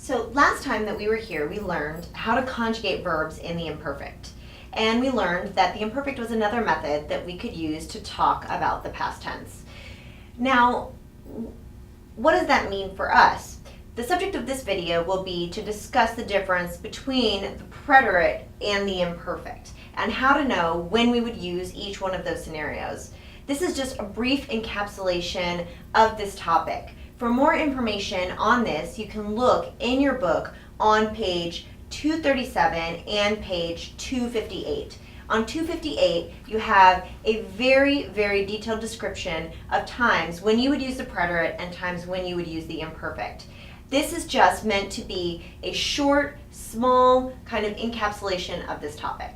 So last time that we were here, we learned how to conjugate verbs in the imperfect. And we learned that the imperfect was another method that we could use to talk about the past tense. Now, what does that mean for us? The subject of this video will be to discuss the difference between the preterite and the imperfect, and how to know when we would use each one of those scenarios. This is just a brief encapsulation of this topic. For more information on this, you can look in your book on page 237 and page 258. On 258, you have a very, very detailed description of times when you would use the preterite and times when you would use the imperfect. This is just meant to be a short, small kind of encapsulation of this topic.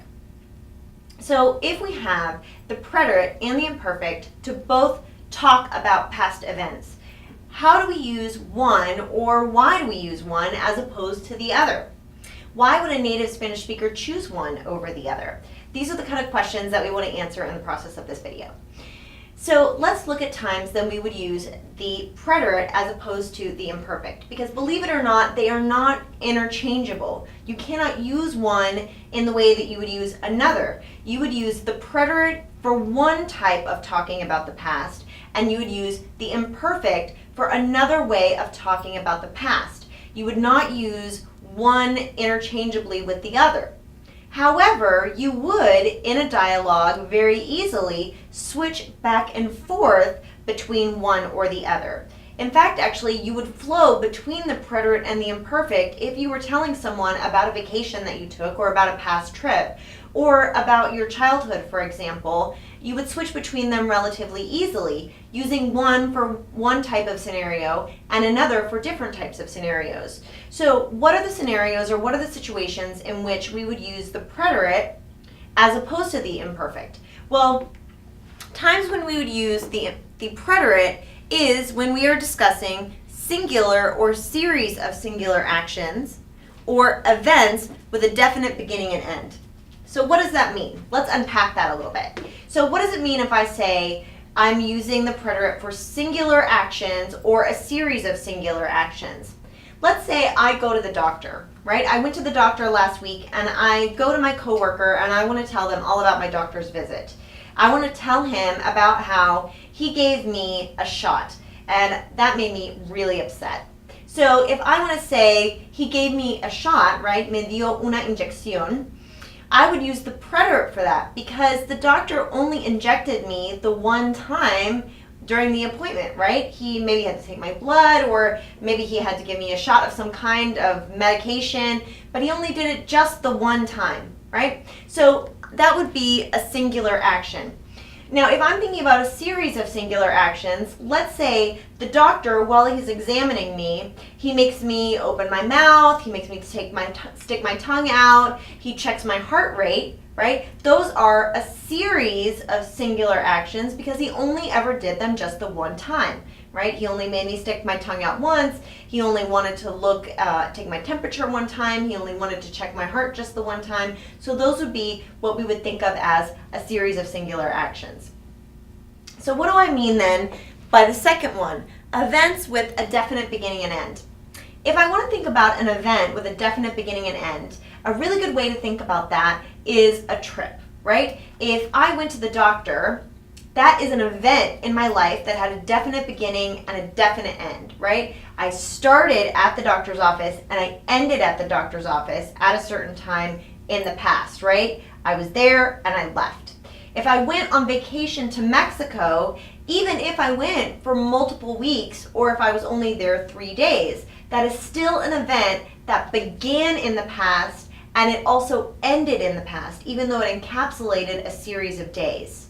So if we have the preterite and the imperfect to both talk about past events, how do we use one, or why do we use one as opposed to the other? Why would a native Spanish speaker choose one over the other? These are the kind of questions that we want to answer in the process of this video. So let's look at times then we would use the preterite as opposed to the imperfect, because believe it or not, they are not interchangeable. You cannot use one in the way that you would use another. You would use the preterite for one type of talking about the past, and you would use the imperfect for another way of talking about the past. You would not use one interchangeably with the other. However, you would, in a dialogue, very easily switch back and forth between one or the other. In fact, actually, you would flow between the preterite and the imperfect if you were telling someone about a vacation that you took, or about a past trip, or about your childhood, for example. You would switch between them relatively easily, using one for one type of scenario and another for different types of scenarios. So what are the scenarios, or what are the situations in which we would use the preterite as opposed to the imperfect? Well, times when we would use the preterite is when we are discussing singular or series of singular actions or events with a definite beginning and end. So what does that mean? Let's unpack that a little bit. So what does it mean if I say I'm using the preterite for singular actions or a series of singular actions? Let's say I go to the doctor, right? I went to the doctor last week, and I go to my coworker and I want to tell them all about my doctor's visit. I want to tell him about how he gave me a shot, and that made me really upset. So if I want to say he gave me a shot, right? Me dio una inyección. I would use the preterite for that, because the doctor only injected me the one time during the appointment, right? He maybe had to take my blood, or maybe he had to give me a shot of some kind of medication, but he only did it just the one time, right? So that would be a singular action. Now, if I'm thinking about a series of singular actions, let's say the doctor, while he's examining me, he makes me open my mouth, he makes me stick my tongue out, he checks my heart rate, right? Those are a series of singular actions because he only ever did them just the one time, right? He only made me stick my tongue out once, he only wanted to take my temperature one time, he only wanted to check my heart just the one time. So those would be what we would think of as a series of singular actions. So what do I mean then by the second one? Events with a definite beginning and end. If I want to think about an event with a definite beginning and end, a really good way to think about that is a trip, right? If I went to the doctor, that is an event in my life that had a definite beginning and a definite end, right? I started at the doctor's office and I ended at the doctor's office at a certain time in the past, right? I was there and I left. If I went on vacation to Mexico, even if I went for multiple weeks, or if I was only there 3 days, that is still an event that began in the past and it also ended in the past, even though it encapsulated a series of days.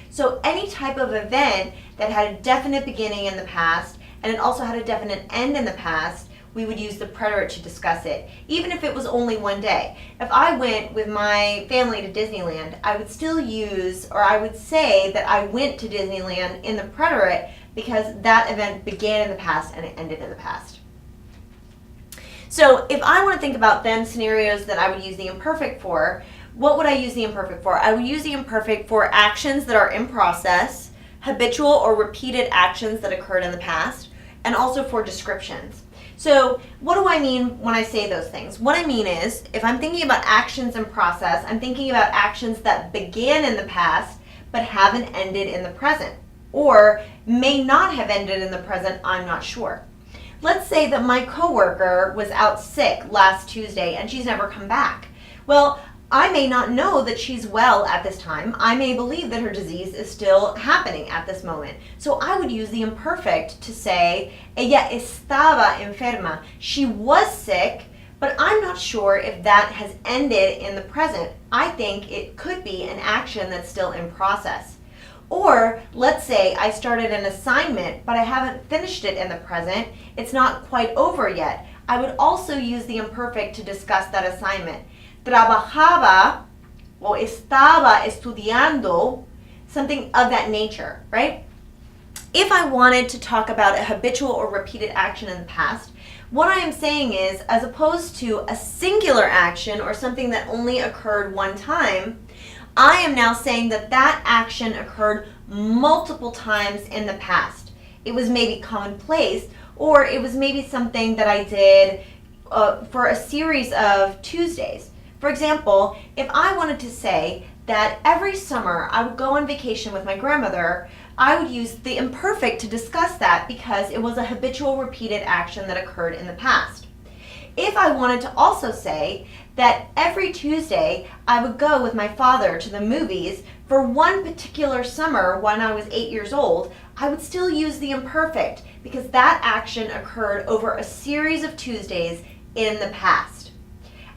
So any type of event that had a definite beginning in the past and it also had a definite end in the past, we would use the preterite to discuss it, even if it was only one day. If I went with my family to Disneyland, I would still use, or I would say that I went to Disneyland in the preterite because that event began in the past and it ended in the past. So if I want to think about then scenarios that I would use the imperfect for, what would I use the imperfect for? I would use the imperfect for actions that are in process, habitual or repeated actions that occurred in the past, and also for descriptions. So what do I mean when I say those things? What I mean is, if I'm thinking about actions and process, I'm thinking about actions that began in the past but haven't ended in the present, or may not have ended in the present, I'm not sure. Let's say that my coworker was out sick last Tuesday and she's never come back. Well, I may not know that she's well at this time. I may believe that her disease is still happening at this moment. So I would use the imperfect to say, ella estaba enferma. She was sick, but I'm not sure if that has ended in the present. I think it could be an action that's still in process. Or let's say I started an assignment, but I haven't finished it in the present. It's not quite over yet. I would also use the imperfect to discuss that assignment. Trabajaba o estaba estudiando, something of that nature, right? If I wanted to talk about a habitual or repeated action in the past, what I am saying is, as opposed to a singular action or something that only occurred one time, I am now saying that that action occurred multiple times in the past. It was maybe commonplace, or it was maybe something that I did for a series of Tuesdays. For example, if I wanted to say that every summer I would go on vacation with my grandmother, I would use the imperfect to discuss that because it was a habitual repeated action that occurred in the past. If I wanted to also say that every Tuesday I would go with my father to the movies for one particular summer when I was 8 years old, I would still use the imperfect because that action occurred over a series of Tuesdays in the past.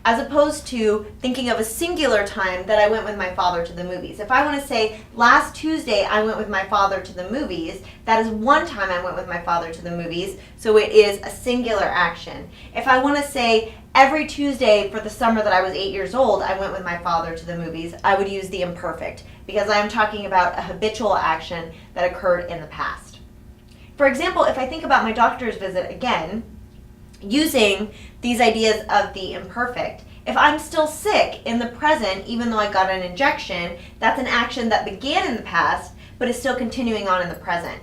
As opposed to thinking of a singular time that I went with my father to the movies. If I want to say, last Tuesday I went with my father to the movies, that is one time I went with my father to the movies, so it is a singular action. If I want to say, every Tuesday for the summer that I was 8 years old, I went with my father to the movies, I would use the imperfect, because I am talking about a habitual action that occurred in the past. For example, if I think about my doctor's visit again, using these ideas of the imperfect. If I'm still sick in the present, even though I got an injection, that's an action that began in the past, but is still continuing on in the present.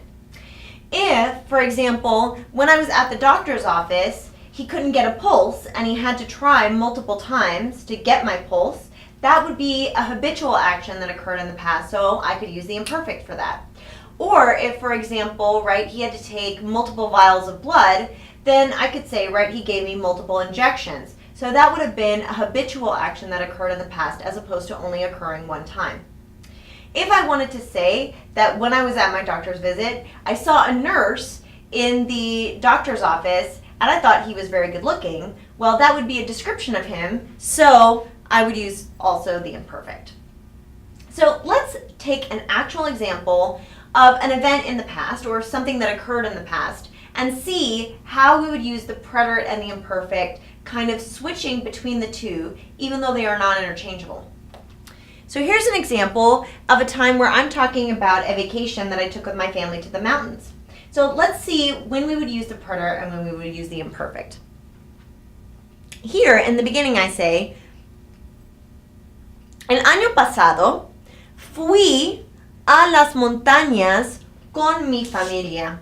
If, for example, when I was at the doctor's office, he couldn't get a pulse and he had to try multiple times to get my pulse, that would be a habitual action that occurred in the past, so I could use the imperfect for that. Or if, for example, right, he had to take multiple vials of blood, then I could say, right, he gave me multiple injections. So that would have been a habitual action that occurred in the past as opposed to only occurring one time. If I wanted to say that when I was at my doctor's visit, I saw a nurse in the doctor's office and I thought he was very good looking, well, that would be a description of him, so I would use also the imperfect. So let's take an actual example of an event in the past or something that occurred in the past and see how we would use the preterite and the imperfect, kind of switching between the two, even though they are not interchangeable. So here's an example of a time where I'm talking about a vacation that I took with my family to the mountains. So let's see when we would use the preterite and when we would use the imperfect. Here, in the beginning, I say, el año pasado fui a las montañas con mi familia.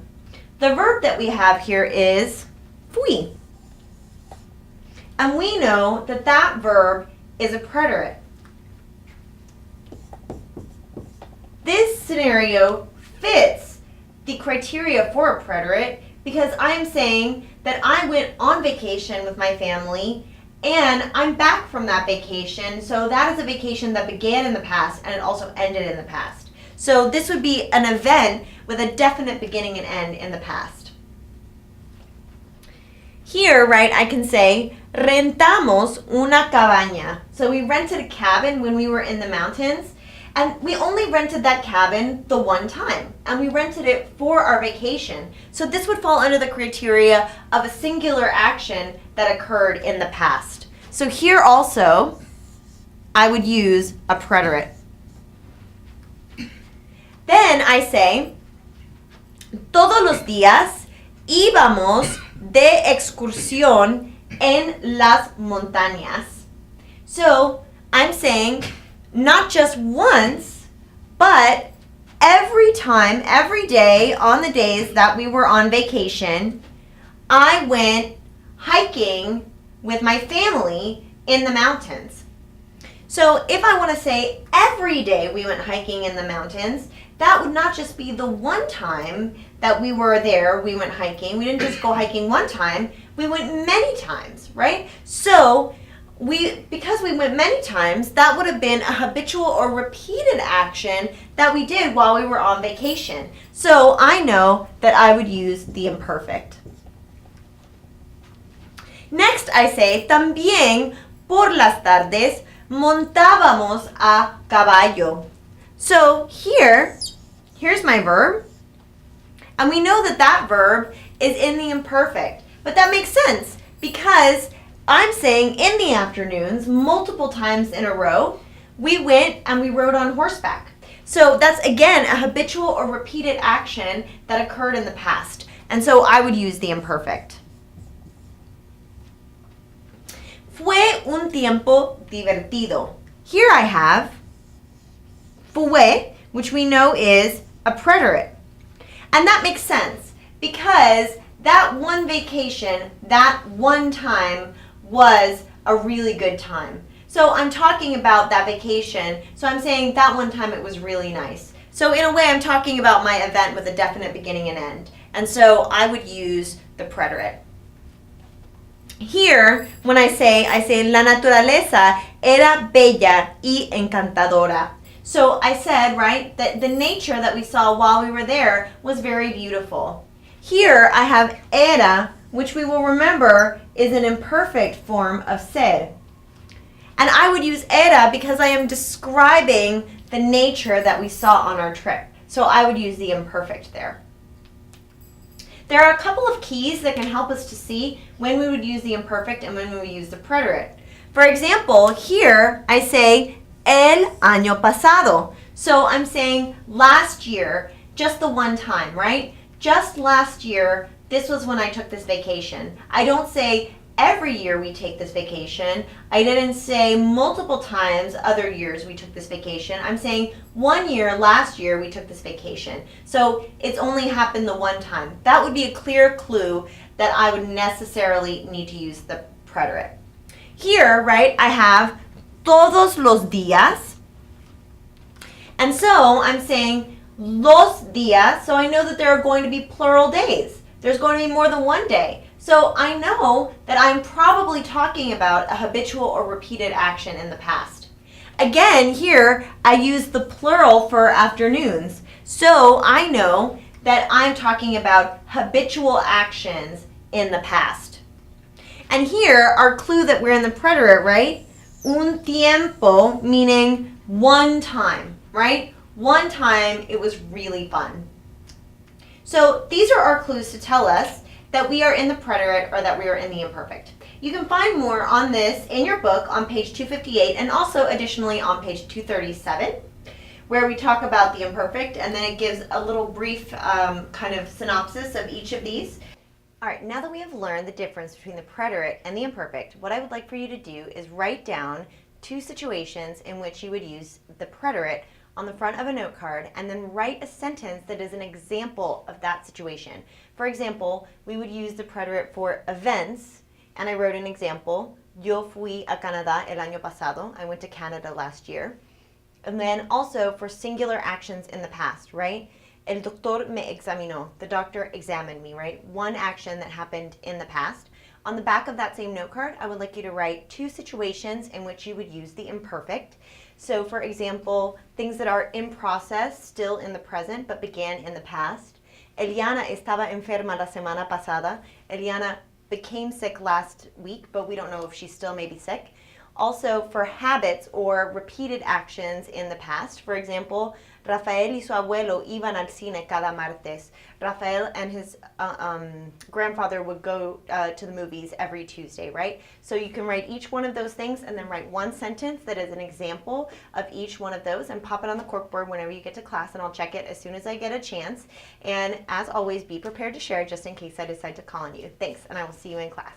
The verb that we have here is fui. And we know that that verb is a preterite. This scenario fits the criteria for a preterite because I am saying that I went on vacation with my family and I'm back from that vacation, so that is a vacation that began in the past and it also ended in the past. So this would be an event with a definite beginning and end in the past. Here, right, I can say, rentamos una cabaña. So we rented a cabin when we were in the mountains, and we only rented that cabin the one time, and we rented it for our vacation. So this would fall under the criteria of a singular action that occurred in the past. So here also, I would use a preterite. Then I say, todos los días íbamos de excursión en las montañas. So I'm saying not just once, but every time, every day on the days that we were on vacation, I went hiking with my family in the mountains. So if I want to say every day we went hiking in the mountains, that would not just be the one time that we were there, we went hiking. We didn't just go hiking one time, we went many times, right? So because we went many times, that would have been a habitual or repeated action that we did while we were on vacation. So I know that I would use the imperfect. Next I say, también por las tardes montábamos a caballo. So here's my verb. And we know that that verb is in the imperfect. But that makes sense because I'm saying in the afternoons, multiple times in a row, we went and we rode on horseback. So that's, again, a habitual or repeated action that occurred in the past. And so I would use the imperfect. Fue un tiempo divertido. Here I have fue, which we know is a preterite. And that makes sense because that one vacation, that one time was a really good time. So I'm talking about that vacation, so I'm saying that one time it was really nice. So in a way I'm talking about my event with a definite beginning and end. And so I would use the preterite. Here, when I say la naturaleza era bella y encantadora. So I said, right, that the nature that we saw while we were there was very beautiful. Here I have era, which we will remember is an imperfect form of ser. And I would use era because I am describing the nature that we saw on our trip. So I would use the imperfect there. There are a couple of keys that can help us to see when we would use the imperfect and when we would use the preterite. For example, here I say el año pasado. So I'm saying last year, just the one time, right? Just last year, this was when I took this vacation. I don't say every year we take this vacation. I didn't say multiple times other years we took this vacation. I'm saying 1 year, last year, we took this vacation. So it's only happened the one time. That would be a clear clue that I would necessarily need to use the preterite. Here, right, I have todos los días. And so I'm saying los días, so I know that there are going to be plural days. There's going to be more than one day. So I know that I'm probably talking about a habitual or repeated action in the past. Again, here I use the plural for afternoons. So I know that I'm talking about habitual actions in the past. And here, our clue that we're in the preterite, right? Un tiempo, meaning one time, right? One time it was really fun. So these are our clues to tell us that we are in the preterite or that we are in the imperfect. You can find more on this in your book on page 258 and also additionally on page 237 where we talk about the imperfect and then it gives a little brief kind of synopsis of each of these. All right, now that we have learned the difference between the preterite and the imperfect, what I would like for you to do is write down 2 situations in which you would use the preterite on the front of a note card and then write a sentence that is an example of that situation. For example, we would use the preterite for events, and I wrote an example. Yo fui a Canadá el año pasado. I went to Canada last year. And then also for singular actions in the past, right? El doctor me examinó. The doctor examined me, right? One action that happened in the past. On the back of that same note card, I would like you to write 2 situations in which you would use the imperfect. So for example, things that are in process, still in the present, but began in the past. Eliana estaba enferma la semana pasada. Eliana became sick last week, but we don't know if she's still maybe sick. Also for habits or repeated actions in the past. For example, Rafael y su abuelo iban al cine cada martes. Rafael and his grandfather would go to the movies every Tuesday, right? So you can write each one of those things and then write one sentence that is an example of each one of those and pop it on the corkboard whenever you get to class, and I'll check it as soon as I get a chance. And as always, be prepared to share just in case I decide to call on you. Thanks, and I will see you in class.